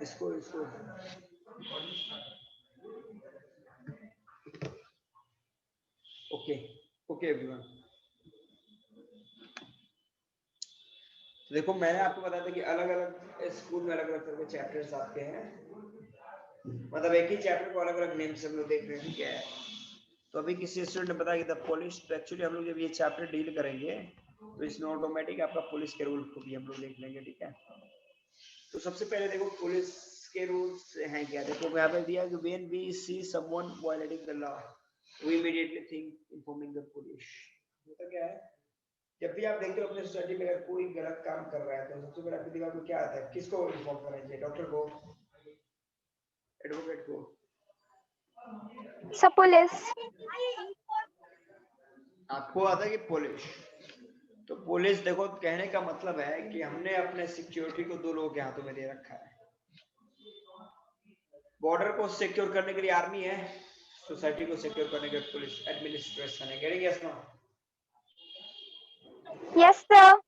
इसको इसको okay okay everyone. देखो मैंने आपको बताया था कि अलग अलग स्कूल में अलग अलग तरह के चैप्टर्स आते हैं, मतलब एक ही चैप्टर को अलग अलग नेम से हम लोग देख रहे हैं, ठीक है। तो अभी किसी स्टूडेंट ने बताया कि द पुलिस, तो एक्चुअली हम लोग जब ये चैप्टर डील करेंगे तो इसमें ऑटोमेटिक आपका पुलिस के रूल को भी हम लोग देख लेंगे, ठीक है। तो सबसे पहले देखो पुलिस के रूल्स हैं क्या, देखो यहाँ पे दिया कि when we see someone violating the law we immediately think informing the police. होता क्या है, जब भी आप देखते हो अपने सोसाइटी में अगर कोई गलत काम कर रहा है तो सबसे पहले आपके दिमाग में क्या आता है, किसको इन्फॉर्म करना चाहिए, डॉक्टर को, एडवोकेट को, सब पुलिस। आपको आता है कि पुलिस। तो पुलिस देखो कहने का मतलब है कि हमने अपने सिक्योरिटी को दो लोगों के हाथों में दे रखा है। बॉर्डर को सिक्योर करने के लिए आर्मी है, सोसाइटी को सिक्योर करने के लिए पुलिस एडमिनिस्ट्रेशन है। Getting yes no? Yes sir.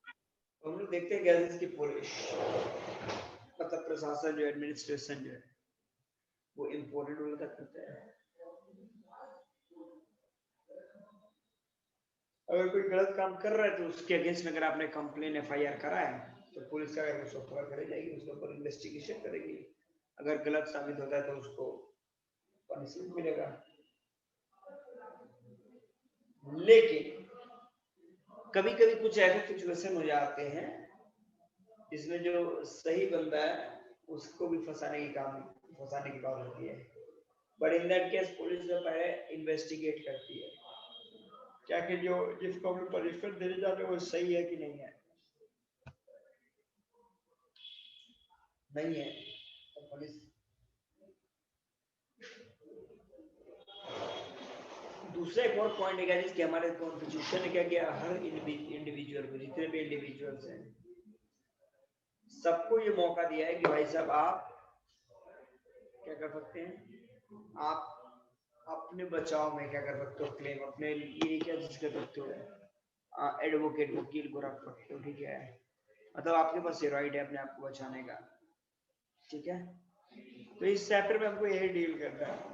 हम लोग देखते हैं गैजेट्स की पुलिस मतलब प्रशासन जो एडमिनिस्ट्रेशन जो है वो इम्पोर्टेंट रोल अदा करता है। अगर कोई गलत काम कर रहा है तो उसके अगेंस्ट में अगर आपने कंप्लेन एफआईआर करा है तो पुलिस का अगर उसको पकड़ कर जाएगी, उसके ऊपर इन्वेस्टिगेशन करेगी, अगर गलत साबित होता है तो उसको पनिशमेंट मिलेगा। लेकिन कभी कभी कुछ ऐसे सिचुएशन हो जाते हैं जिसमें जो सही बंदा है उसको भी फंसाने की बात होती है, but in that case police जो पहले इन्वेस्टिगेट करती है क्या कि जो जिसको हम पनिशमेंट देने जा रहे हैं वो सही है कि नहीं है, नहीं है तो पुलिस। दूसरा एक और पॉइंट है जिसके हमारे कॉन्स्टिट्यूशन ने क्या किया, हर इंडिविजुअल को, जितने भी इंडिविजुअल्स हैं सबको ये मौका दिया है कि भाई साहब आप क्या कर सकते हैं, आप अपने बचाव में क्या कर सकते हो, क्लेम अपने लिए क्या चीज कर सकते हो, एडवोकेट वकील को रख सकते हो, ठीक है। मतलब आपके पास ये राइट है अपने आप को बचाने का, ठीक है। तो इस चैप्टर में हमको यही डील करना है।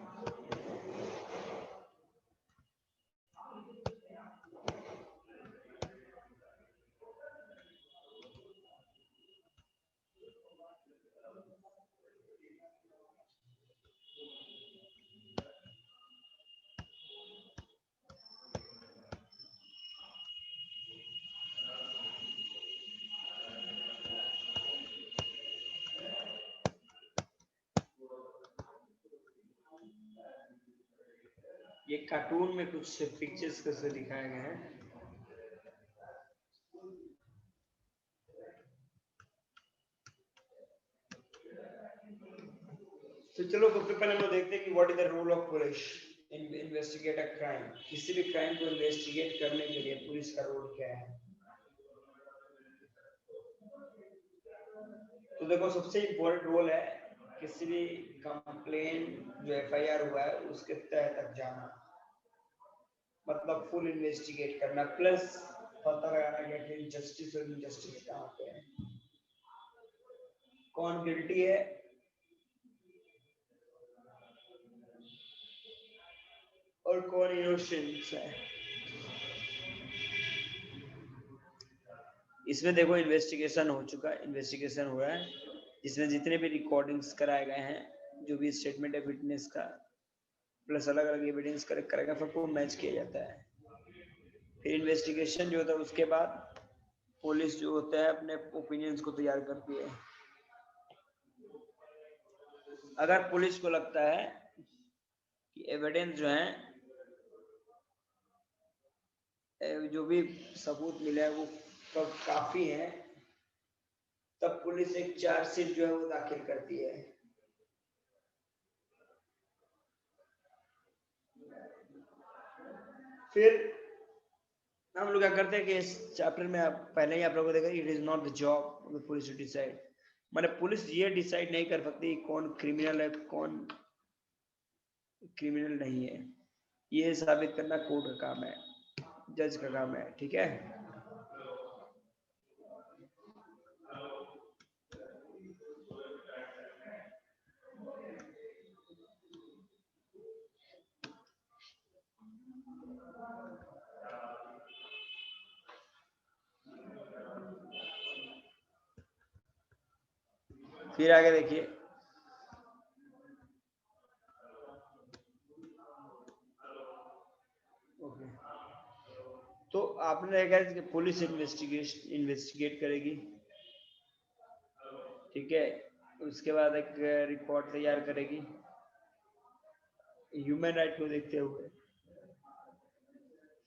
ये कार्टून में कुछ पिक्चर्स कैसे दिखाया गया है, तो चलो सबसे पहले हम लोग देखते हैं कि what is the role of police in investigate a crime. किसी भी क्राइम को इन्वेस्टिगेट करने के लिए पुलिस का रोल क्या है। तो देखो सबसे इम्पोर्टेंट रोल है किसी भी कंप्लेन जो एफआईआर हुआ है उसके तह तक जाना, मतलब फुल इन्वेस्टिगेट करना, प्लस पता लगाना कि जस्टिस और इनजस्टिस कहाँ पे है, कौन गिल्टी है और कौन इनोसेंट है। इसमें देखो इन्वेस्टिगेशन हो चुका है, इन्वेस्टिगेशन हुआ है जिसमें जितने भी रिकॉर्डिंग्स कराए गए हैं, जो भी स्टेटमेंट है विटनेस का प्लस अलग अलग एविडेंस कलेक्ट करेगा, सबको मैच किया जाता है। फिर इन्वेस्टिगेशन जो होता है उसके बाद पुलिस जो होता है अपने ओपिनियंस को तैयार करती है। अगर पुलिस को लगता है कि एविडेंस जो है जो भी सबूत मिला है वो सब काफी है, तब पुलिस एक चार्जशीट जो है वो दाखिल करती है। फिर हम लोग क्या करते हैं कि इस चैप्टर में आप पहले ही आप लोगों को देखा, it is not the job of the police to decide, माने पुलिस ये डिसाइड नहीं कर सकती कौन क्रिमिनल है कौन क्रिमिनल नहीं है, ये साबित करना कोर्ट का काम है, जज का काम है, ठीक है। फिर आगे देखिए, ओके, तो आपने देखा कि पुलिस इन्वेस्टिगेट करेगी, ठीक है, उसके बाद एक रिपोर्ट तैयार करेगी ह्यूमन राइट को देखते हुए।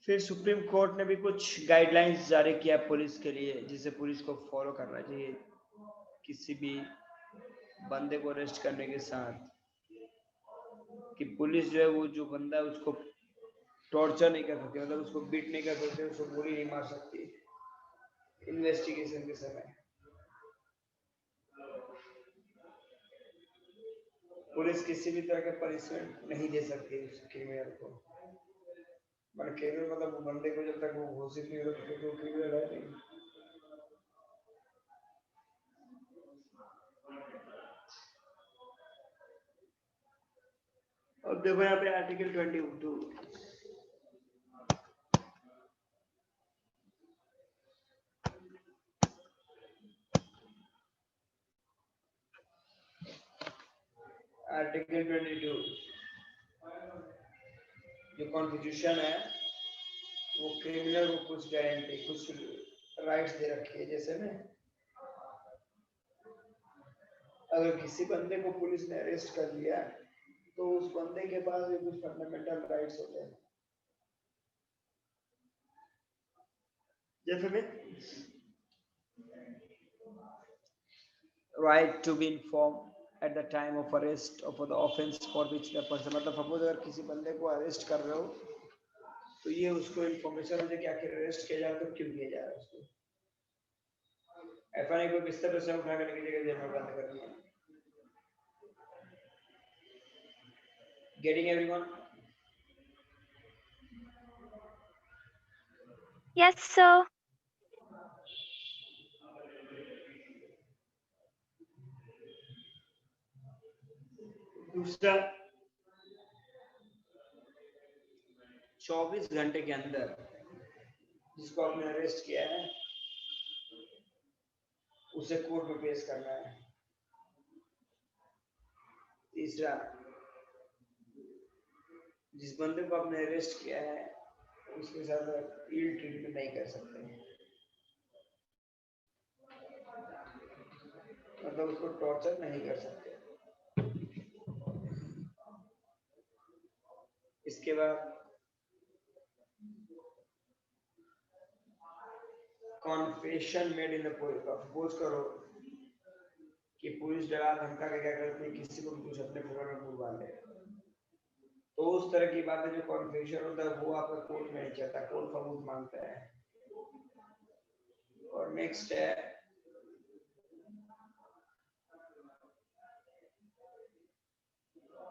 फिर सुप्रीम कोर्ट ने भी कुछ गाइडलाइंस जारी किया पुलिस के लिए, जिसे पुलिस को फॉलो करना चाहिए किसी भी बंदे को अरेस्ट करने के साथ, कि पुलिस जो है वो जो बंदा है उसको टॉर्चर नहीं कर सकती, मतलब उसको बीट नहीं कर सकती, उसको गोली नहीं मार सकती इन्वेस्टिगेशन के समय। पुलिस किसी भी तरह का पनिशमेंट नहीं दे सकती उस क्रिमिनल को, मतलब क्रिमिनल मतलब वो बंदे को जब तक वो घोषित नहीं होता तो वो क्रिमिनल है नहीं। अब देखो यहाँ पे आर्टिकल 22, आर्टिकल 22 जो कॉन्स्टिट्यूशन है वो क्रिमिनल को कुछ गारंटी, कुछ राइट्स दे रखी है, जैसे ना अगर किसी बंदे को पुलिस ने अरेस्ट कर लिया तो उस बंदे के पास भी कुछ फंडामेंटल राइट्स होते हैं, जैसे में right to be inform at the time of arrest or for the offense for which the person, मतलब सपोज अगर किसी बंदे को अरेस्ट कर रहे हो तो ये उसको इन्फॉर्मेशन हो जाए कि आखिर अरेस्ट किया जा रहा है तो क्यों किया जा रहा है उसको। ऐसा नहीं कोई बिस्तर पे से उठा कर लेके जगह जेल में बंद कर दिया। Getting everyone? Yes, sir. दूसरा, 24 घंटे के अंदर जिसको आपने अरेस्ट किया है उसे कोर्ट में पेश करना है। तीसरा, जिस बंदे को आपने अरेस्ट किया है उसके साथ इल ट्रीटमेंट नहीं कर सकते, मतलब उसको टॉर्चर नहीं कर सकते। इसके बाद confession made in the police, suppose करो कि पुलिस डरा धमका के क्या करती है किसी को भी कुछ अपने फेवर में बुलवा ले, तो उस तरह की बातें जो कॉन्फेशन होता है वो आपका कोर्ट में नहीं चलता, कोर्ट सबूत मांगता है। और नेक्स्ट है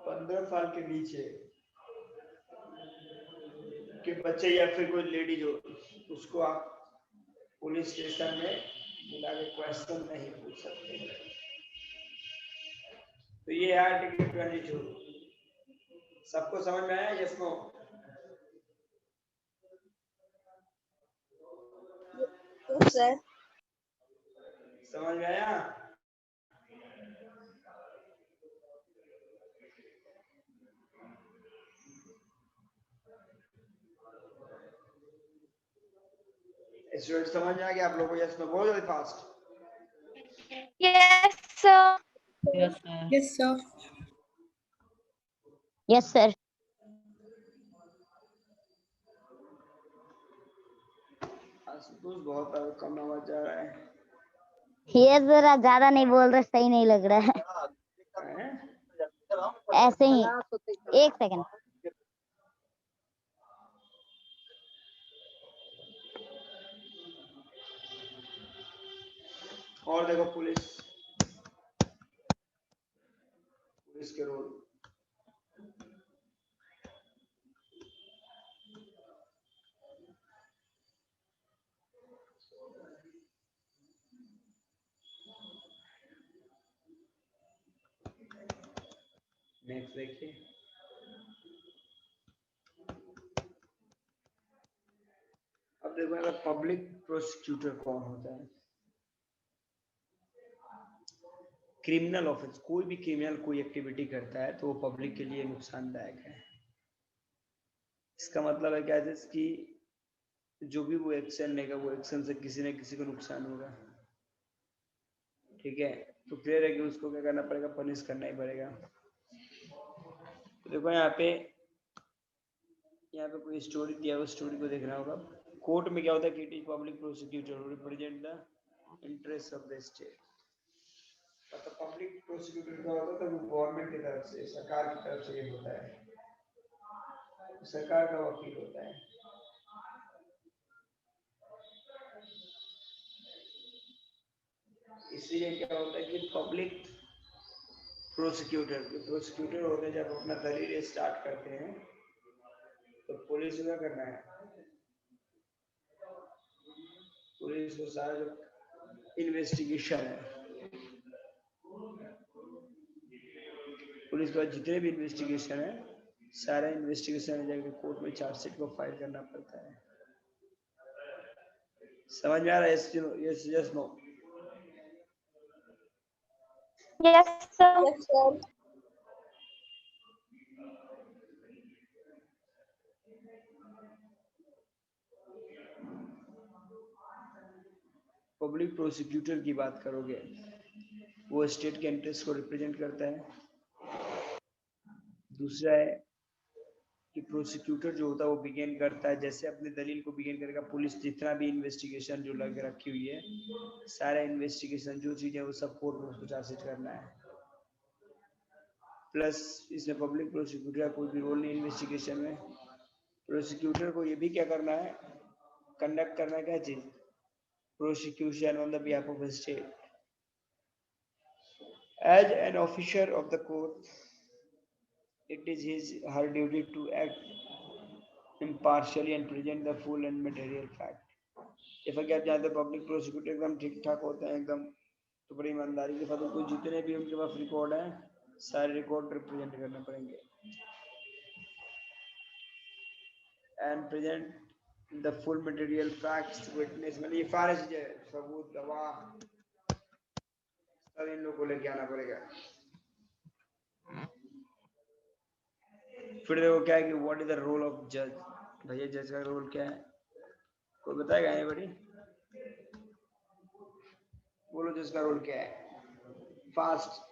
पंद्रह साल के नीचे के बच्चे या फिर कोई लेडीज हो उसको आप पुलिस स्टेशन में बुला के क्वेश्चन नहीं पूछ सकते। तो ये आर्टिकल 22 सबको समझ में आया? Yes no? सर समझ में आया? स्टूडेंट समझ में आ गया आप लोगों को? यस नो बोलो जल्दी fast. Yes, sir. Yes, sir. Yes, sir. Yes sir. Ashutosh बहुत कम आवाज जा रहा है। ये जरा ज्यादा नहीं बोल रहे, सही नहीं लग रहा है। हैं? ऐसे ही, एक सेकंड। और देखो पुलिस के रोल, नेक्स्ट देखिए। अब देखो अगर पब्लिक प्रोसिक्यूटर कौन होता है, क्रिमिनल ऑफेंस, कोई भी क्रिमिनल कोई एक्टिविटी करता है तो वो पब्लिक के लिए नुकसानदायक है। इसका मतलब है क्या है कि जो भी वो एक्शन लेगा वो एक्शन से किसी न किसी को नुकसान होगा, ठीक है। तो क्लियर है कि उसको क्या करना पड़ेगा, पनिश करना ही पड़ेगा। तो देखो यहाँ पे कोई स्टोरी दिया है, उस स्टोरी को देखना होगा। कोर्ट में क्या होता है कि it is public prosecutor represent the interest of the state. मतलब पब्लिक प्रोसिक्यूटर का होता है तो वो गवर्नमेंट की तरफ से, सरकार की तरफ से ये होता है, सरकार का वकील होता है। इसलिए क्या होता है कि पब्लिक प्रोसिक्यूटर होते हैं, जब अपना दलील स्टार्ट करते हैं तो पुलिस को क्या करना है, पुलिस को सारा जो इन्वेस्टिगेशन है, पुलिस को जितने भी इन्वेस्टिगेशन है, सारा इन्वेस्टिगेशन जाकर कोर्ट में चार्जशीट को फाइल करना पड़ता है। समझ में आ रहा है? Yes yes no? Yes, sir. Yes, sir. Public prosecutor की बात करोगे, वो स्टेट के इंटरेस्ट को रिप्रेजेंट करता है। दूसरा है कि प्रोसिक्यूटर जो होता है वो बिगेन करता है, जैसे अपने दलील को बिगेन करेगा। पुलिस जितना भी इन्वेस्टिगेशन जो लग रखी हुई है, सारा इन्वेस्टिगेशन जो चीजें वो सब कोर्ट में उसको चार्जशीट करना है। प्लस इसमें पब्लिक प्रोसिक्यूटर का कोई भी रोल नहीं इन्वेस्टिगेशन में। प्रोसिक्यूटर को ये भी क्या करना है, कंडक्ट करना है क्या चीज, prosecution on the behalf of state. As an officer of the court, it is her duty to act impartially and present the full and material fact। जैसा कि आप जानते हैं पब्लिक प्रोसिक्यूटर एकदम ठीक ठाक होते हैं, एकदम तो बड़ी ईमानदारी के साथ उनको जितने भी उनके पास रिकॉर्ड हैं, सारे रिकॉर्ड रिप्रेजेंट करने पड़ेंगे and present the full material facts witness, मतलब ये सारी चीजें, सबूत, गवाह, सब इन लोगों को लेके आना पड़ेगा। फिर देखो क्या है कि what is the role of जज। भैया जज का रोल क्या है, कोई बताएगा? ये बड़ी बोलो, जज का रोल क्या है, फास्ट।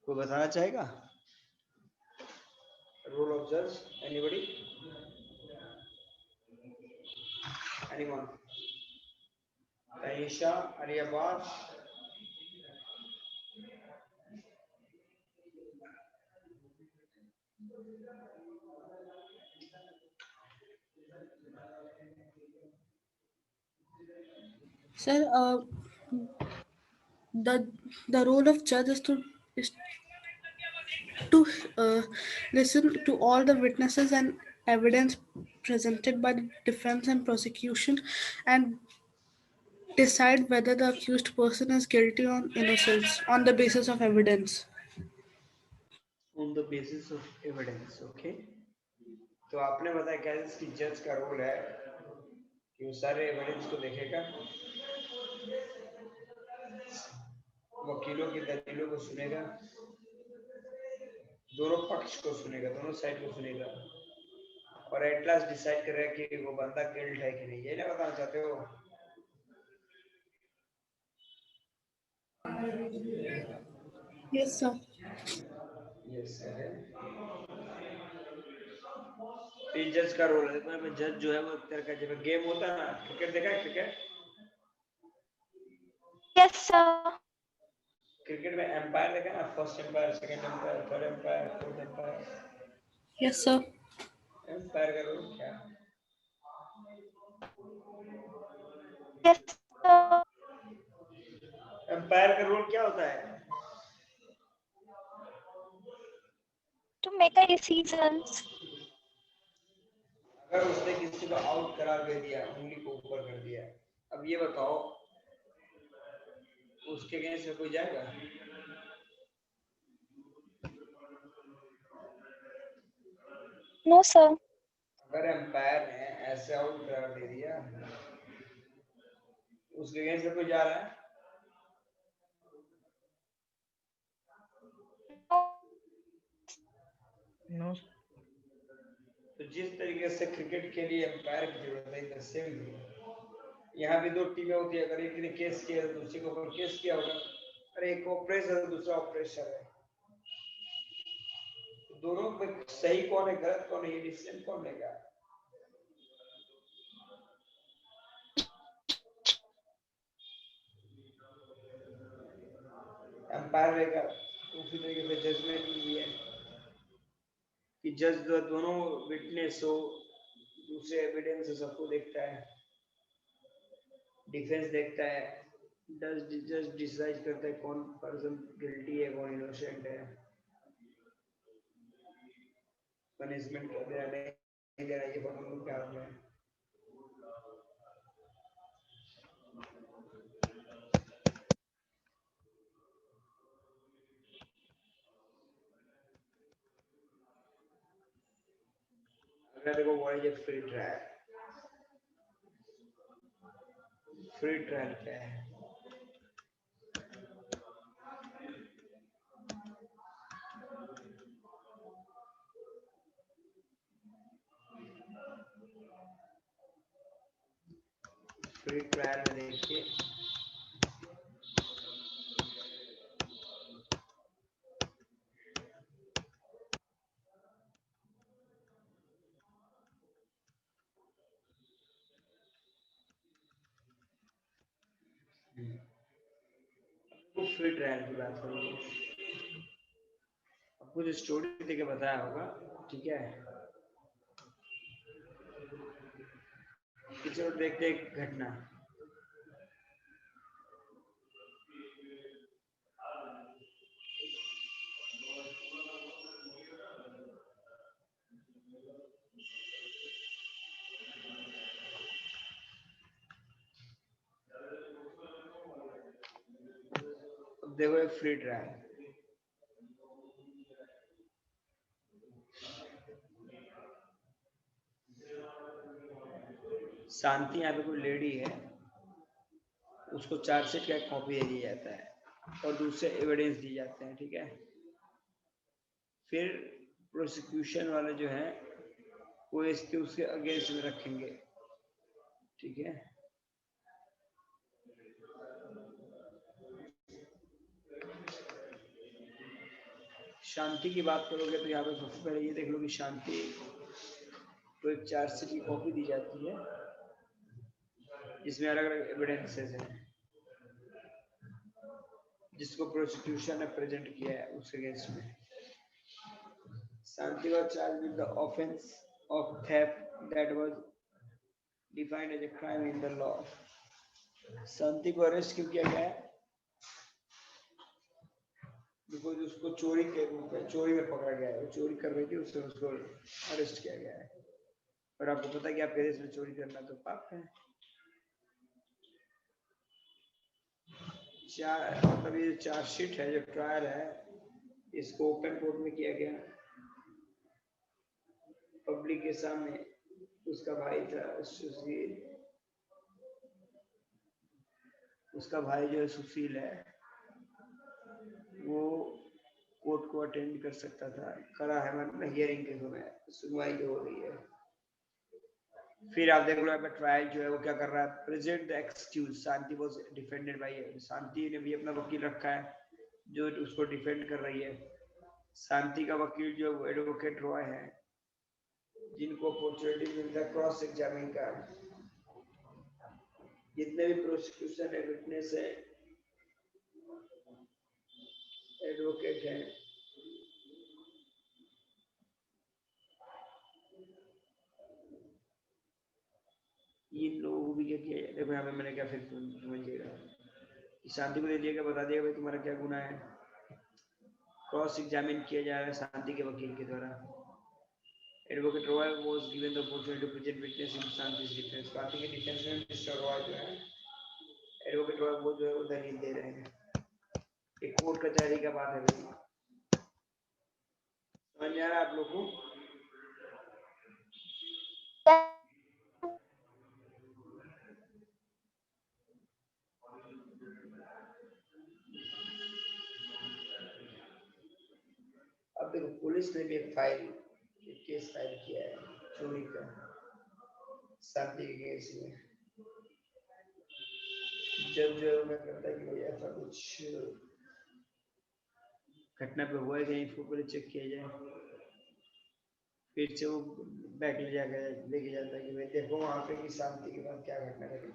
कोई बताना चाहेगा रोल ऑफ जज? एनीबॉडी? एनीवन? तनीषा, अरियाबाद? Sir, the role of judge is to listen to all the witnesses and evidence presented by the defense and prosecution and decide whether the accused person is guilty or innocent on the basis of evidence. On the basis of evidence, okay। तो आपने बताया क्या इसकी जज का role है कि वो सारे एविडेंस को देखेगा, वकीलों की दलीलों को सुनेगा, दोनों पक्ष को सुनेगा, दोनों साइड को सुनेगा और एट लास्ट डिसाइड करेगा कि वो बंदा गिल्ट है कि नहीं। ये ना बताना चाहते हो? Yes, sir. यस है। जज का रोल है, मतलब जज जो है वो एक तरह का, जब गेम होता है ना, क्रिकेट देखा है? Cricket Yes, sir. क्रिकेट में एम्पायर देखा ना, first umpire, second umpire, third umpire, fourth umpire. Yes, sir. Umpire का रोल क्या? Yes, sir. एम्पायर का रोल क्या होता है? To make a decisions. अगर उसने किसी को आउट करार दे दिया, उंगली को ऊपर कर दिया, अब ये बताओ उसके अगेंस्ट में कोई जाएगा? No, sir. अगर एम्पायर ने ऐसे आउट करार दे दिया, उसके अगेंस्ट में कोई जा रहा है? No. तो जिस तरीके से क्रिकेट के लिए एम्पायर की जरूरत है, द सेम यहाँ भी दो टीमें होती है। अगर एक ने केस किया तो दूसरे के ऊपर केस किया होगा। अरे एक ऑपरेशन है, दूसरा ऑपरेशन है, तो दोनों में सही कौन है, गलत कौन है, ये डिसीजन कौन लेगा? एम्पायर लेगा। उसी तरीके से जजमेंट भी है कि जज दोनों विटनेस हो, दूसरे एविडेंस सबको देखता है, डिफेंस देखता है, जज डिसाइड करता है कौन पर्सन गिल्टी है, कौन इनोसेंट है, पनिशमेंट कर देना नहीं देना, ये बहुत उनके हाथ में है। अगर देखो what is free trial? Free trial क्या है? फ्री ट्रायल में देखिए, फ्री ट्रायल की बात करूंगा, आपको जो स्टोरी देके बताया होगा, ठीक है? चलो देखते एक घटना। अब देखो एक फ्री ट्रायल, शांति यहाँ पे कोई लेडी है, उसको चार्जशीट का कॉपी दे दिया जाता है और दूसरे एविडेंस दिए जाते हैं, ठीक है? फिर प्रोसिक्यूशन वाले जो है वो इसके उसके अगेंस्ट में रखेंगे, ठीक है? शांति की बात करोगे तो यहाँ पे सबसे पहले ये देख लो कि शांति को एक चार्जशीट की कॉपी दी जाती है जिसमें अलग अलग एविडेंसेस हैं जिसको प्रोसिक्यूशन ने प्रेजेंट किया है उसके अगेंस्ट में। शांति was charged with the offense of theft that was defined as a crime in the law. शांति को अरेस्ट क्यों किया गया है? बिकॉज उसको चोरी के रूप में, चोरी में पकड़ा गया है, वो चोरी कर रही थी, उससे उसको अरेस्ट किया गया है। और आपको पता है कि आपके देश में चोरी करना तो पाप है। मतलब ये चार्जशीट है, जो ट्रायल है, इसको ओपन कोर्ट में किया गया, पब्लिक के सामने। उसका भाई था सुशील, उसका भाई जो है सुशील है, वो कोर्ट को अटेंड कर सकता था, करा है मतलब हियरिंग के समय, सुनवाई जो हो रही है। फिर आप देख लो यहाँ पे ट्रायल जो है वो क्या कर रहा है, present the excuse, Shanti was defended by, Shanti ने भी अपना वकील रखा है जो उसको डिफेंड कर रही है। शांति का वकील जो एडवोकेट रॉय है, जिनको अपॉर्चुनिटी मिलता है क्रॉस एग्जामिन का। जितने भी प्रोसिक्यूशन है, विटनेस है, एडवोकेट है, इन लोगों को भी क्या किया जाए। देखो यहाँ पे मैंने क्या फिर समझिएगा, शांति को दे दिया, बता दिया भाई तुम्हारा क्या गुना है। क्रॉस एग्जामिन किया जा रहा है शांति के वकील के द्वारा। Advocate Roy was given the opportunity to present witness in शांति's डिफेंस। शांति के डिफेंस में मिस्टर रॉय जो है, एडवोकेट रॉय वो जो है वो दलील दे रहे हैं। एक कोर्ट कचहरी का बात है भाई, समझ में आ रहा है आप लोग को? अब देखो पुलिस ने भी एक केस फाइल किया है चोरी का शांति के केस में। जब जो मैं करता है कि भाई ऐसा कुछ घटना पे हुआ है कहीं, इसको पहले चेक किया जाए, फिर से वो बैक लेके जाता है कि भाई देखो वहां पे कि शांति के बाद क्या घटना घटी।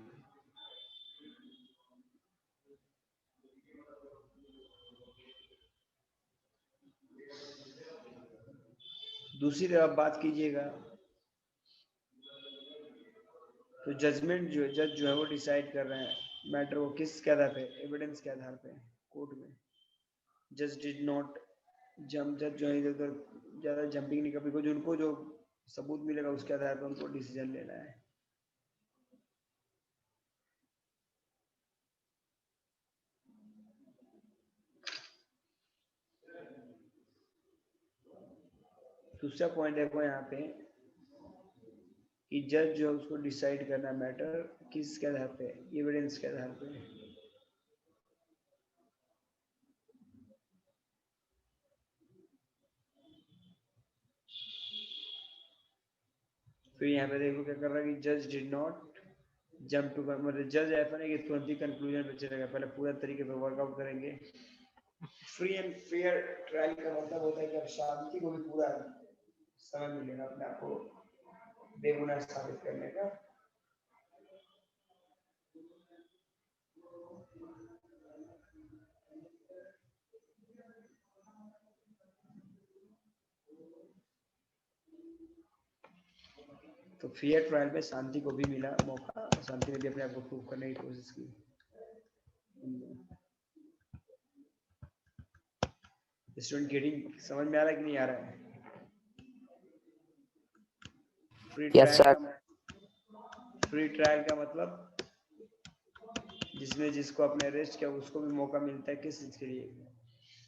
दूसरी तरफ बात कीजिएगा तो जजमेंट जो है, जज जो है वो डिसाइड कर रहे हैं मैटर को किसके आधार पे, एविडेंस के आधार पे कोर्ट में। जज डिड नॉट जंप, जज जो है इधर ज्यादा जंपिंग नहीं कर, बिकॉज उनको जो सबूत मिलेगा उसके आधार पर उनको डिसीजन लेना है। दूसरा पॉइंट देखो यहाँ पे कि जज जो है उसको डिसाइड करना मैटर किसके आधार पे, एविडेंस के आधार पे। फिर यहाँ पे देखो क्या कर रहा है कि जज डिड नॉट जंप टू, मतलब जज ऐसा नहीं कि तुरंत ही कंक्लूजन पे चलेगा, पहले पूरा तरीके पे वर्कआउट करेंगे। फ्री एंड फेयर ट्रायल का मतलब होता है कि अब शांति को भी पूरा समय मिलेगा अपने आप को बेगुनाह साबित करने का। तो फेयर ट्रायल में शांति को भी मिला मौका, शांति ने भी अपने आप को प्रूव करने की कोशिश की। स्टूडेंट गेटिंग, समझ में आ रहा है कि नहीं आ रहा है? फ्री ट्रायल का मतलब जिसमें जिसको अपने अरेस्ट किया उसको भी मौका मिलता है किस चीज के लिए,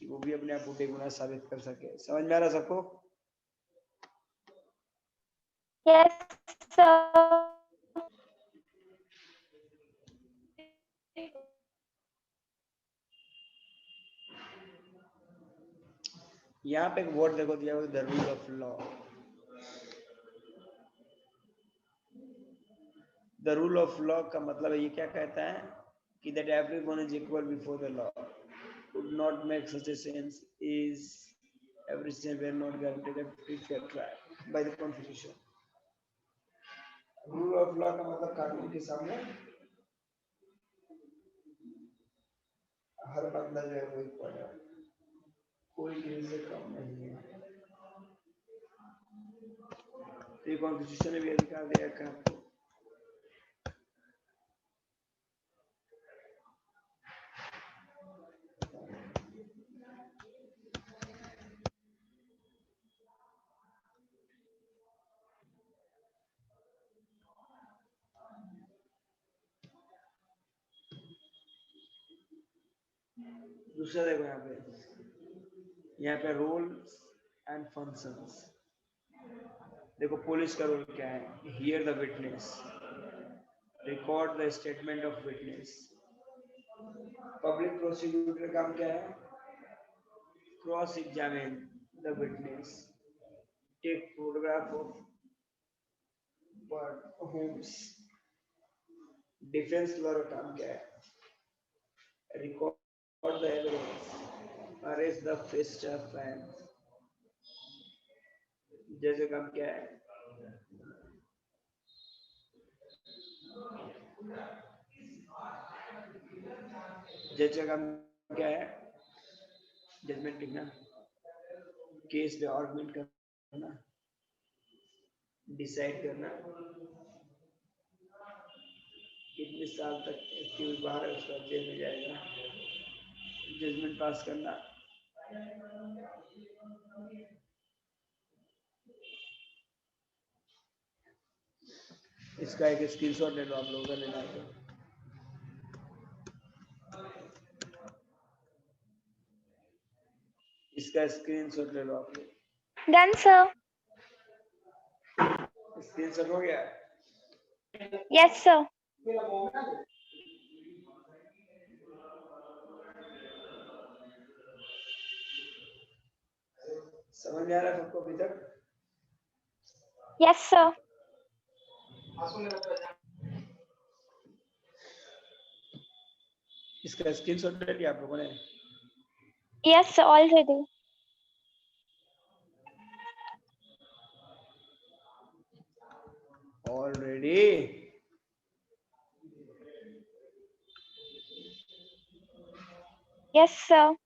कि वो भी अपने आप को बेगुनाह साबित कर सके। समझ में आ रहा सबको? Yes, sir. यहाँ पे एक वर्ड देखो दिया हुआ, the rule of law. The rule of law का मतलब ये क्या कहता है कि that everyone is equal before the law would not make such a sense is every citizen were not guaranteed a free fair trial by the constitution। Rule of law का मतलब कानून के सामने हर बंदा जो है वो इक्वल है, कोई किसी से कम नहीं है। तो ये कॉन्स्टिट्यूशन ने भी अधिकार दिया है आपको। दूसरा देखो यहाँ पे रोल्स एंड फंक्शंस। देखो पुलिस का रोल क्या है, here the witness, record the statement of witness. Public prosecutor का काम क्या है, cross examine the witness, take photograph of homes. Defence lawyer का काम क्या है? Record the evidence, arrest the fest offence. जज का काम क्या है? जज का काम क्या है? जजमेंट लिखना, केस पे आर्गुमेंट करना, डिसाइड करना कितने साल तक एक्यूज बाहर है उसका जेल में जाएगा, जजमेंट पास करना. इसका एक स्क्रीनशॉट ले लो आप लोगों का लेना है. इसका स्क्रीनशॉट ले लो आप लोग. Done, sir. स्क्रीनशॉट हो गया? Yes, sir. समझ में आ रहा है सबको अभी तक? Yes, sir. इसका स्क्रीनशॉट ले लिया आप लोगों ने? Yes, sir. Already. Already? Yes, sir.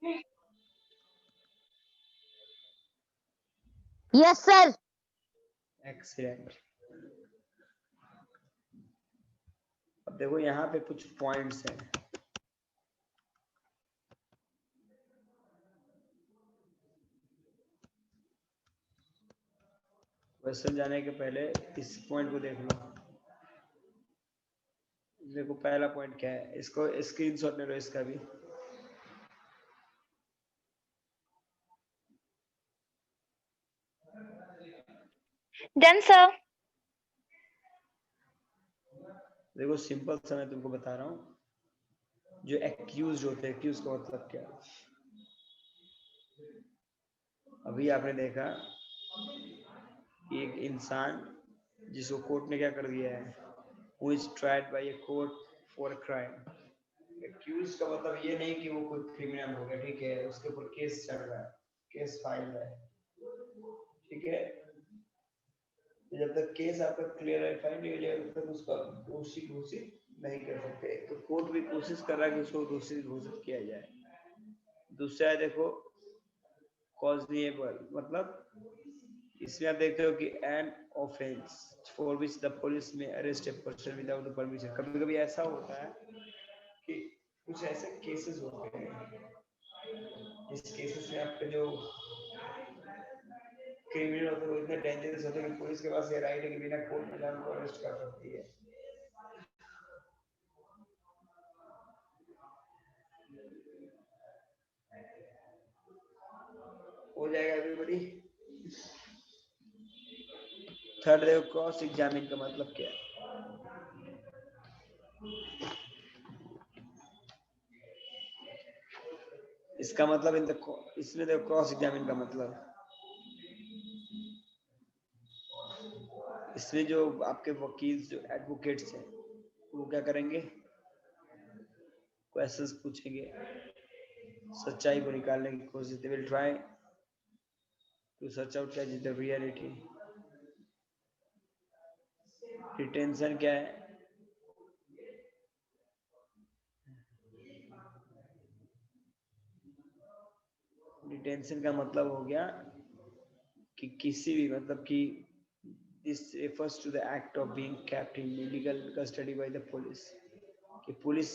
Yes, sir. Excellent. अब देखो यहाँ पे कुछ पॉइंट्स हैं. क्वेश्चन जाने के पहले इस पॉइंट को देख लो. देखो पहला पॉइंट क्या है, इसको स्क्रीनशॉट ले लो इसका भी. Done, sir. देखो सिंपल सा मैं तुमको बता रहा हूँ. जो एक्यूज होते हैं, एक्यूज का मतलब क्या है? अभी आपने देखा एक इंसान जिसको कोर्ट ने क्या कर दिया है, who is tried by a court for a crime. Accused का मतलब ये नहीं कि वो कोई क्रिमिनल हो गया, ठीक है, उसके ऊपर केस चल रहा है, केस फाइल है, ठीक है. जब तक केस आपका क्लियर है, फाइल नहीं हो जाएगा, तब तक उसका दोषी घोषित नहीं कर सकते. तो कोर्ट भी कोशिश कर रहा है कि उसको दोषी घोषित किया जाए. दूसरा है देखो कॉजनिएबल, मतलब इसमें आप देखते हो कि an offence for which the police may arrest a person without the permission. कभी कभी ऐसा होता है कि कुछ ऐसे केसेस होते हैं जिस केसेस में आपके जो क्रिमिनल होते हैं वो इतने डेंजरस होते हैं कि पुलिस के पास ये राइट है कि बिना कोर्ट में उनको अरेस्ट कर सकती है. हो जाएगा एवरीबॉडी. थर्ड देखो क्रॉस एग्जामिन का मतलब क्या है. इसका मतलब इसमें देखो क्रॉस एग्जामिन का मतलब, इसमें जो आपके वकील जो एडवोकेट्स हैं वो क्या करेंगे, क्वेश्चंस पूछेंगे, सच्चाई को निकालने की कोशिश. They will try to search out क्या द रियलिटी. डिटेंशन क्या है? डिटेंशन का मतलब हो गया कि किसी भी मतलब कि this refers to the act of being kept in illegal custody by the police. कि पुलिस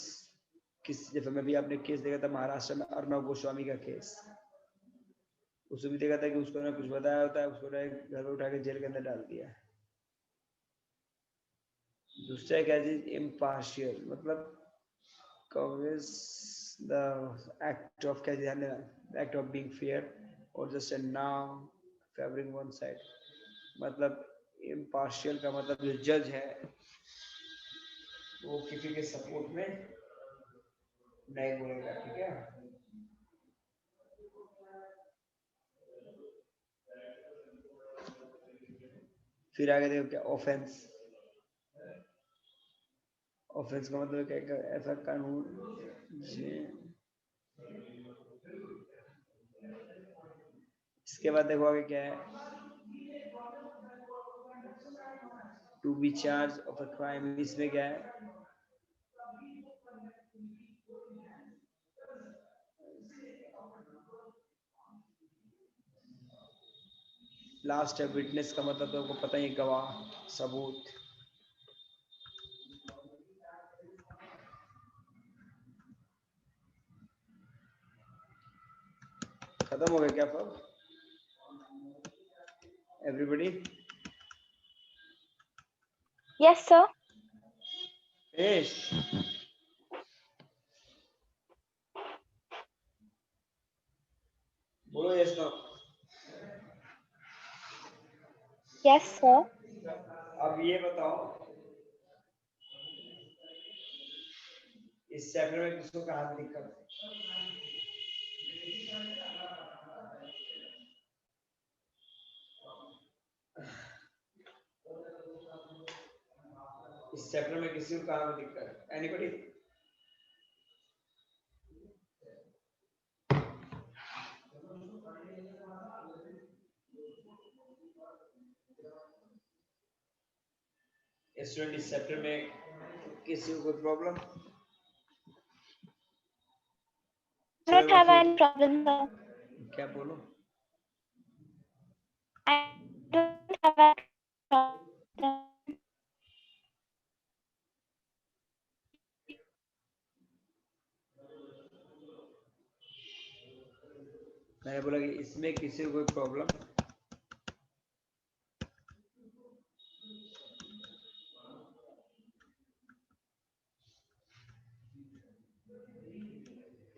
किस, जैसे में भी आपने केस देखा था महाराष्ट्र में अर्णव गोस्वामी का केस, उसमें भी देखा था कि उसको ना कुछ बताया होता है, उसको ना घर में उठा के जेल के अंदर डाल दिया. दूसरा क्या चीज, इम्पार्शियल, मतलब covers the act of क्या ध्यान देना, act of being fair or just a now favoring one side. मतलब इम्पार्शियल का मतलब जो जज है वो किसी के सपोर्ट में नहीं बोलेगा, ठीक है. फिर आगे देखो क्या, ऑफेंस। ऑफेंस का मतलब क्या, ऐसा कानून इसके बाद देखो आगे क्या है, to be charge of a crime, इसमें क्या है, लास्ट है विटनेस का मतलब तो आपको पता ही है, गवाह, सबूत। खत्म हो गया क्या सब, एवरीबॉडी? Yes, sir. फिनिश? बोलो यस नो। Yes, sir. अब ये बताओ, इस चैप्टर में किसको कहाँ पे दिक्कत है? इस चैप्टर में किसी को कहाँ पे दिक्कत है? एनीबॉडी? स्टूडेंट इस चैप्टर में किसी को कोई प्रॉब्लम? I don't चलो have फिर any problem, sir. क्या बोलो? I don't have any problem. मैंने बोला कि इसमें किसी को कोई प्रॉब्लम?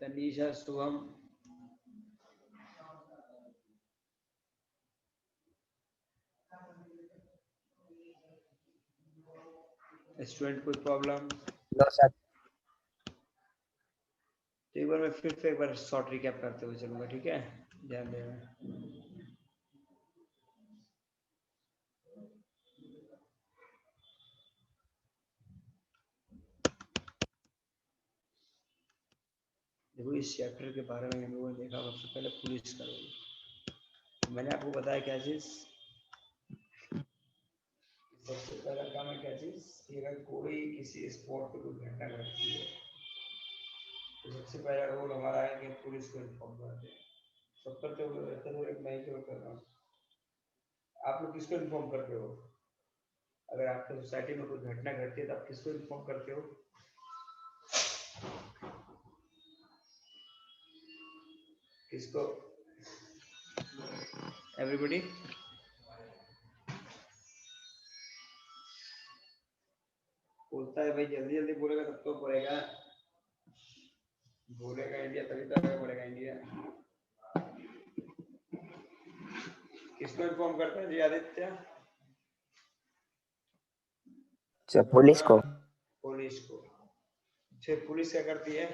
तनीषा, शुभम, स्टूडेंट कोई प्रॉब्लम? No sir. तो एक बार मैं फिर से एक बार शॉर्ट रिकैप करते हुए चलूंगा, ठीक है? ध्यान देना। देखो इस चैप्टर के बारे में हम लोगों ने देखा सबसे पहले पुलिस का रोल। मैंने आपको बताया क्या चीज, सबसे पहला काम है क्या चीज कि अगर कोई किसी स्पॉट पे कोई घटना घटती है तो सबसे पहला रोल हमारा है कि पुलिस को इन्फॉर्म कर दें। सब करते हो रहते हो, एक मैं क्यों कर रहा हूँ? आप लोग किसको इन्फॉर्म करते हो? अगर आपके सोसाइटी में कोई घटना घटती है तो आप किसको इन्फॉर्म करते हो? किसको? एवरीबॉडी? बोलता है भाई, जल्दी जल्दी बोलेगा तब तो पड़ेगा, बोलेगा इंडिया तभी तो आगे बढ़ेगा इंडिया। किसको इन्फॉर्म करते हैं जी आदित्य? सर पुलिस को। पुलिस को। फिर पुलिस क्या करती है?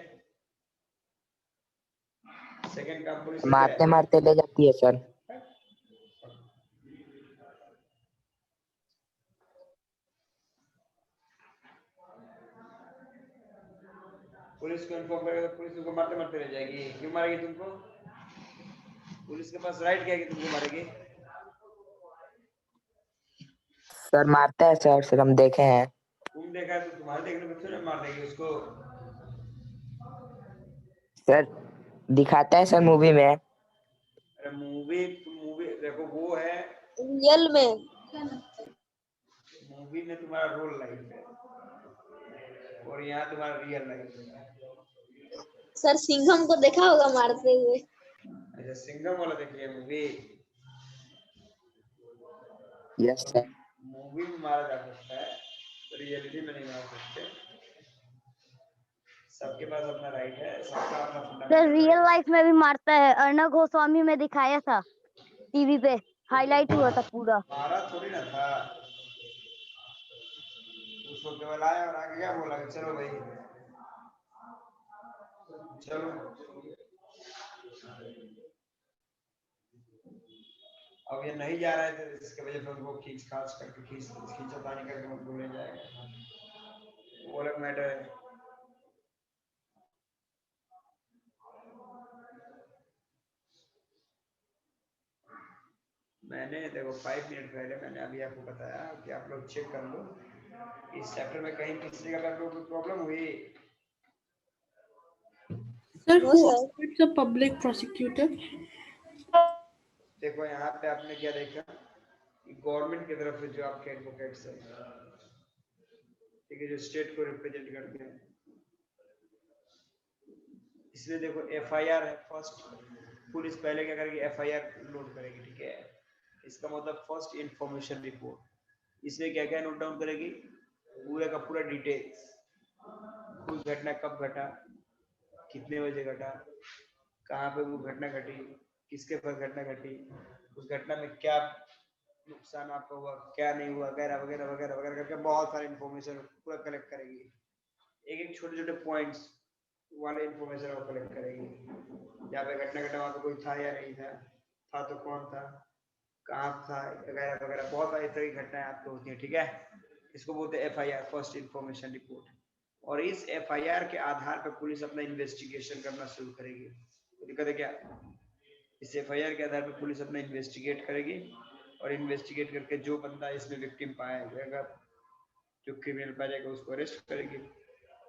सेकंड काम पुलिस का क्या मारते है? मारते ले जाती है सर। पुलिस को इन्फॉर्म करेगा तो पुलिस तुमको मारते मारते रह जाएगी। क्यों मारेगी तुमको? पुलिस के पास राइट क्या है कि तुमको मारेगी? सर मारता है सर हम देखे हैं। तुम देखा है तो तुम्हारे देखने पे थोड़ी मार देगी उसको। सर दिखाता है सर मूवी में। अरे मूवी देखो वो है, रियल में। मूवी में तुम्हारा रोल लाइफ है और यहाँ तुम्हारा रियल लाइफ है। सर सिंघम को देखा होगा मारते हुए। अच्छा, सिंघम वाला देखिए मूवी। Yes sir. मूवी में मारा जा सकता है, रियलिटी में नहीं मार सकते। सबके पास अपना राइट है, सबका अपना sir fundamental real right. Life में भी मारता है, अर्णव गोस्वामी में दिखाया था टीवी पे, हाईलाइट हुआ था पूरा। मारा थोड़ी ना था उसको, केवल आया और आगे क्या बोला कि चलो भाई चलो। अब ये नहीं जा रहा है तो इसके वजह से उनको खींच खाच करके खींचतानी करके उनको ले जाएगा, वो अलग मैटर है। मैंने देखो 5 मिनट पहले मैंने अभी आपको बताया कि आप लोग चेक कर लो इस चैप्टर में कहीं किसी जगह पे आप लोगों को प्रॉब्लम हुई। Sir, No, who sir. appoints a public prosecutor? देखो यहाँ पे आपने क्या देखा कि गवर्नमेंट की तरफ से जो आपके एडवोकेट्स है, ठीक है, जो स्टेट को रिप्रेजेंट करते हैं, इसलिए देखो एफआईआर है फर्स्ट, पुलिस पहले क्या करेगी, एफआईआर नोट करेगी, ठीक है, इसका मतलब फर्स्ट इंफॉर्मेशन रिपोर्ट, इसमें क्या क्या नोट डाउन करेगी, पूरा का पूरा डिटेल्स, कोई घटना कब घटा, कितने बजे घटा, कहाँ पे वो घटना घटी, किसके पर घटना घटी, उस घटना में क्या नुकसान आपका हुआ, क्या नहीं हुआ, वगैरह वगैरह वगैरह वगैरह करके बहुत सारे इंफॉर्मेशन पूरा कलेक्ट करेगी, एक एक छोटे छोटे पॉइंट्स वाले इंफॉर्मेशन को कलेक्ट करेगी, जहाँ पे घटना घटा वहाँ पे कोई था या नहीं था तो कौन था, कहाँ था, वगैरह वगैरह, बहुत सारी तरह की घटनाएं आपको होती हैं, ठीक है, इसको बोलते हैं एफआईआर, फर्स्ट इंफॉर्मेशन रिपोर्ट। और इस एफआईआर के आधार पर पुलिस अपना इन्वेस्टिगेशन करना शुरू करेगी, तो दिक्कत है क्या, इस एफआईआर के आधार पर पुलिस अपना इन्वेस्टिगेट करेगी और इन्वेस्टिगेट करके जो बंदा इसमें विक्टिम पाया जाएगा, जो क्रिमिनल पाया जाएगा उसको अरेस्ट करेगी,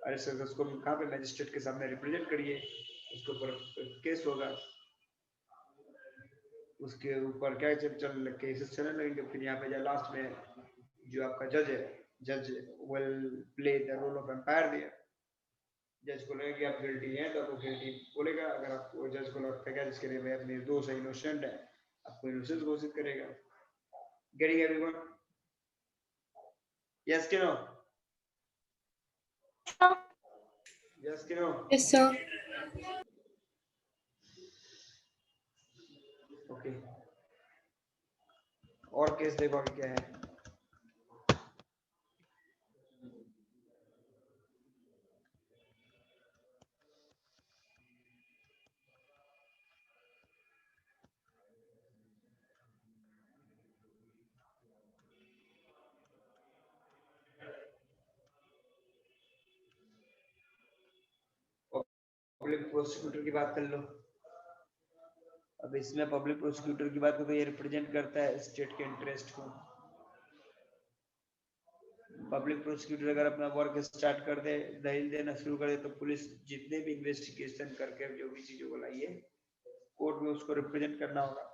अरेस्ट करके उसको कहाँ पे, मजिस्ट्रेट के सामने रिप्रेजेंट करिए, उसके ऊपर केस होगा, उसके ऊपर क्या चलने लगे, केसेस चलने लगेंगे, फिर यहाँ पे लास्ट में जो आपका जज है, जज will play the role of umpire there, जज को लगेगा कि आप गिल्टी हैं तो आपको गिल्टी बोलेगा, अगर आपको जज को लगता है जिसके लिए मैं निर्दोष है, इनोसेंट है, आपको इनोसेंट घोषित करेगा। Getting everyone? यस कि नो? यस कि नो? Yes, sir. ओके, और केस देखो आगे क्या है। पब्लिक प्रोसिक्यूटर की बात कर लो। अब इसमें पब्लिक प्रोसिक्यूटर की बात करो तो ये रिप्रेजेंट करता है स्टेट के इंटरेस्ट को। पब्लिक प्रोसिक्यूटर अगर अपना वर्क स्टार्ट कर दे, दलील देना शुरू कर दे, तो पुलिस जितने भी इन्वेस्टिगेशन करके जो भी चीजों को लाई है कोर्ट में, उसको रिप्रेजेंट करना होगा।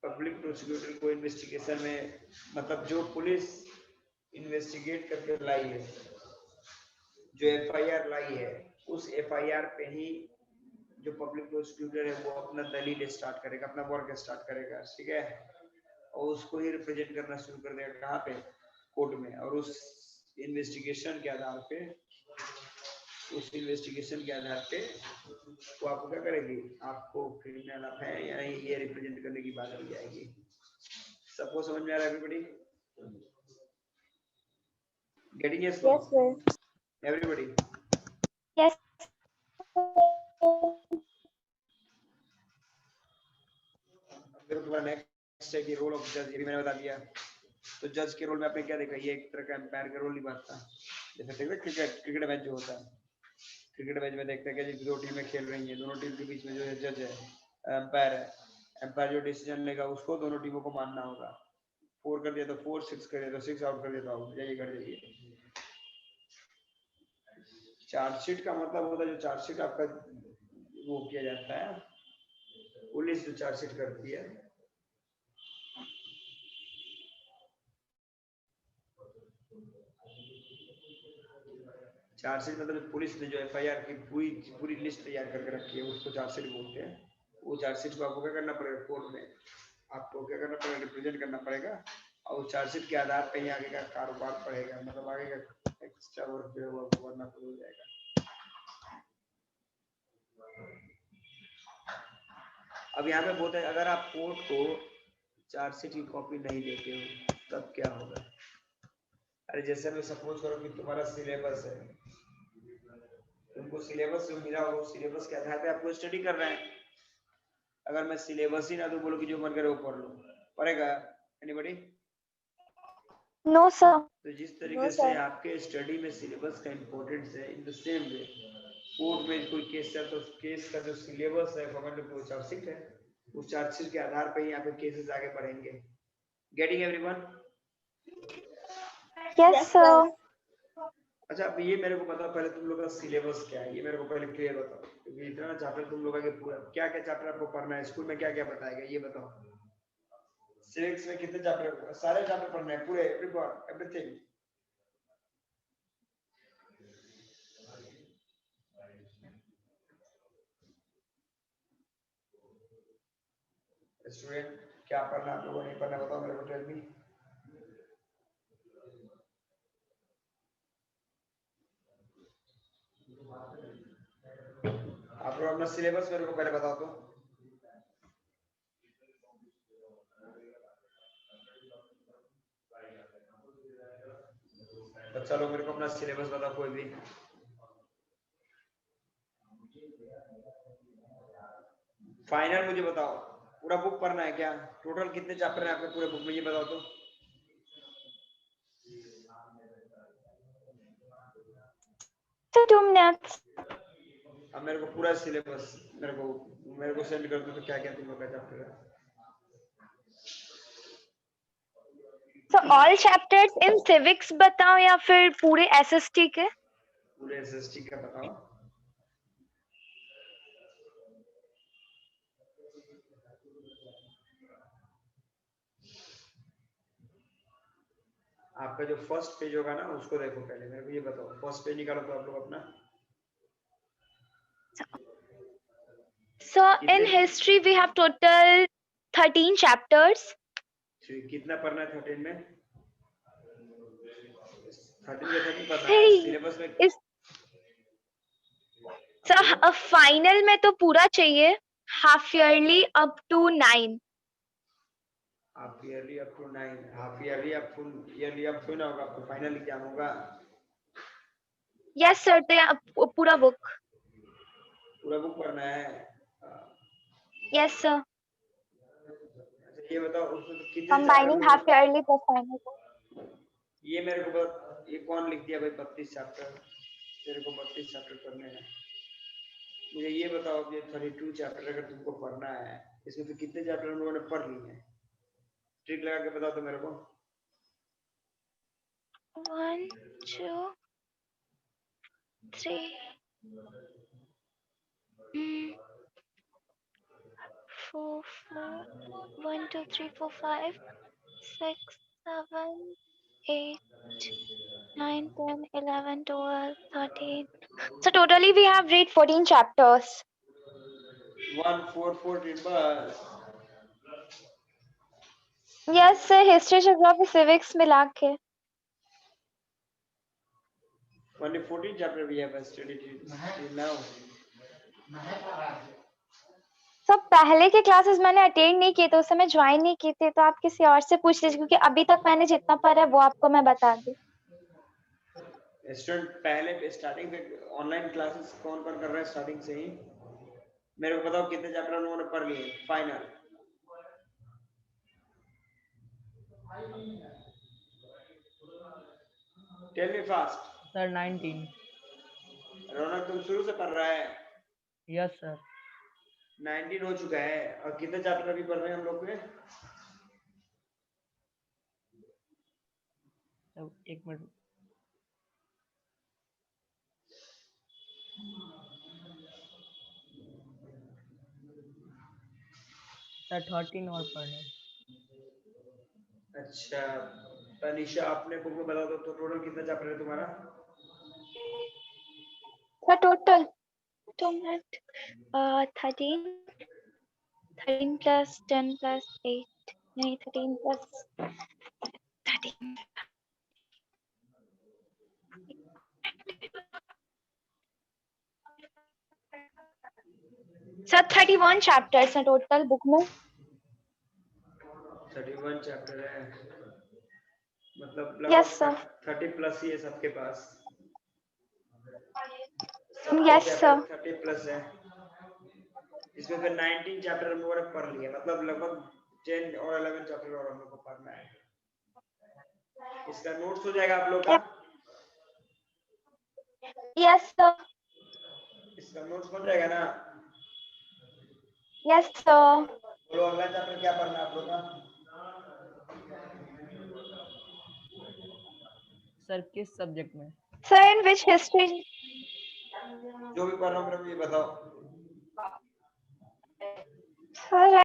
पब्लिक प्रोसिक्यूटर को इन्वेस्टिगेशन में, मतलब जो पुलिस इन्वेस्टिगेट करके लाई है, जो एफआईआर लाई है, उस एफआईआर पे ही जो पब्लिक प्रोसिक्यूटर है वो अपना दलील स्टार्ट करेगा, अपना वर्क स्टार्ट करेगा, ठीक है, और उसको ही रिप्रेजेंट करना शुरू कर देगा कहाँ पे, कोर्ट में, और उस इन्वेस्टिगेशन के आधार पे, उस इन्वेस्टिगेशन के आधार पे वो आपको क्या करेगी, आपको क्रिमिनल है या नहीं ये रिप्रेजेंट करने की बात हो जाएगी। सबको समझ में आ रहा है everybody? Getting yes? Yes, sir. Everybody? Yes. फिर तुम्हारा नेक्स्ट है कि रोल ऑफ जज, ये भी मैंने बता दिया। तो जज के रोल में आपने क्या देखा, ये एक तरह का एम्पायर का रोल निभाता है, जैसे देखते क्रिकेट मैच जो होता है, क्रिकेट मैच में देखते हैं कि दो टीमें खेल रही हैं, दोनों टीम के बीच में जो है जज है, एम्पायर है, एम्पायर जो डिसीजन लेगा उसको दोनों टीमों को मानना होगा, 4 कर दिया तो 4, 6 कर दिया तो 6, आउट कर दिया तो आउट, जाइए घर जाइए। चार्जशीट का मतलब होता है जो चार्जशीट आपका वो किया जाता है, पुलिस जो चार्जशीट करती है, चार्जशीट मतलब पुलिस ने जो एफआईआर की पूरी पूरी लिस्ट तैयार करके रखी है उसको चार्जशीट बोलते हैं। वो चार्जशीट को आपको क्या करना पड़ेगा, कोर्ट में आपको क्या करना पड़ेगा, रिप्रेजेंट करना पड़ेगा, और चार्जशीट के आधार पर ही आगे का कारोबार पड़ेगा, मतलब आगे का एक्स्ट्रा वर्क जो है वो आपको करना शुरू हो जाएगा। अब यहाँ पे बोलते हैं अगर आप कोर्ट को चार्जशीट की कॉपी नहीं देते हो तब क्या होगा। अरे जैसे मैं सपोज करो कि तुम्हारा सिलेबस है, तुमको सिलेबस जो मिला हो सिलेबस के आधार पे आपको स्टडी कर रहे हैं, अगर मैं सिलेबस ही ना दूं, बोलो कि जो मन करे वो पढ़ लो, पढ़ेगा एनीबॉडी? No, sir. तो जिस तरीके से आपके स्टडी में सिलेबस का इम्पोर्टेंस है, in the same way court में कोई केस है तो केस का जो सिलेबस है गवर्नमेंट को चार्जशीट है, उस चार्जशीट के आधार पर ही यहाँ पे केसेस आगे बढ़ेंगे। Getting everyone? Yes, sir. अच्छा, अब ये मेरे को बताओ पहले तुम लोग का सिलेबस क्या है, ये मेरे को पहले क्लियर बताओ, क्योंकि इतना चैप्टर तुम लोग का पूरा क्या क्या चैप्टर आपको पढ़ना है, स्कूल में क्या क्या बताया गया ये बताओ। सिविक्स में कितने चैप्टर? सारे चैप्टर पढ़ना है पूरे, एवरीथिंग? स्टूडेंट क्या पढ़ना आप लोगों ने, नहीं पढ़ना बताओ मेरे को, टेल मी। आप लोग अपना सिलेबस मेरे को पहले बताओ तो। बच्चा लोग मेरे को अपना सिलेबस बताओ कोई भी। फाइनल मुझे बताओ, पूरा बुक पढ़ना है क्या? टोटल कितने चैप्टर हैं आपके पूरे बुक में ये बताओ तो। So 2 minutes. अब मेरे को पूरा सिलेबस मेरे को सेंड कर दो तो क्या क्या तुम लोग का चैप्टर है। So all chapters in civics बताओ या फिर पूरे SST के? पूरे एसएसटी का बताओ। आपका जो फर्स्ट पेज होगा ना उसको देखो पहले, मेरे को ये बताओ, फर्स्ट पेज निकालो तो आप लोग अपना। So in history we have total 13 chapters. कितना पढ़ना है 13 में? 13 में 13 पढ़ना है Hey, सिलेबस में। is so final में तो पूरा चाहिए, half yearly up to 9. Half yearly up to 9, half yearly up full yearly up to ना होगा, आपको फाइनल एग्जाम होगा। Yes sir, तो पूरा book. पूरा बुक पढ़ना है। Yes sir. अच्छा ये बताओ उसमें तो कितने Combining chapter? half yearly plus final. ये मेरे को ये कौन लिख दिया भाई 32 चैप्टर? तेरे को 32 चैप्टर पढ़ने हैं। मुझे ये बताओ कि 32 चैप्टर अगर तुमको पढ़ना है, इसमें तो कितने चैप्टर हम लोगों ने पढ़ लिए हैं? ट्रिक लगा के बताओ तो मेरे को। 1, 2, 3, 4, 1, 2, 3, 4, 5, 6, 7, 8, 9, 10, 11, 12, 13. So totally we have read 14 chapters. 1 4 14 बस। Yes sir, history, geography, civics मिला के. Only 14 chapter we have studied till now. सब पहले के क्लासेस मैंने अटेंड नहीं किए थे, उस समय ज्वाइन नहीं किए थे, तो आप किसी और से पूछ लीजिए, क्योंकि अभी तक मैंने जितना पढ़ा है वो आपको मैं बता दूं। स्टूडेंट पहले स्टार्टिंग पे ऑनलाइन क्लासेस कौन कौन कर रहा है स्टार्टिंग से ही? मेरे को बताओ कितने चैप्टर उन्होंने पढ़ लिए final? Tell me fast. Sir 19। Raunak तुम शुरू से पढ़ रहा है? Yes sir. 19 हो चुका है, और कितने चैप्टर अभी पढ़ रहे हैं हम लोग के? एक मिनट सर, 13 और पढ़ने। अच्छा तनिषा अपने बुक में बता दो तो टोटल कितना चैप्टर है तुम्हारा? Sir total 2 minute 13 plus 10 plus 8 नहीं 13 प्लस 13 सर 31 चैप्टर्स हैं टोटल बुक में। 31 चैप्टर है, मतलब Yes, sir. 30 प्लस ही है सबके पास। Yes, sir. 30 प्लस है। इसमें फिर 19 चैप्टर हम लोगों ने पढ़ लिए, मतलब लगभग 10 और 11 चैप्टर और हम लोग को पढ़ना है। इसका नोट्स हो जाएगा आप लोग का। Yes sir. इसका नोट्स बन जाएगा ना? Yes sir. बोलो अगला चैप्टर क्या पढ़ना है आप लोग का? सर किस सब्जेक्ट में? सर इन विच हिस्ट्री? जो भी पढ़ रहा हूँ मेरे को ये बताओ। सर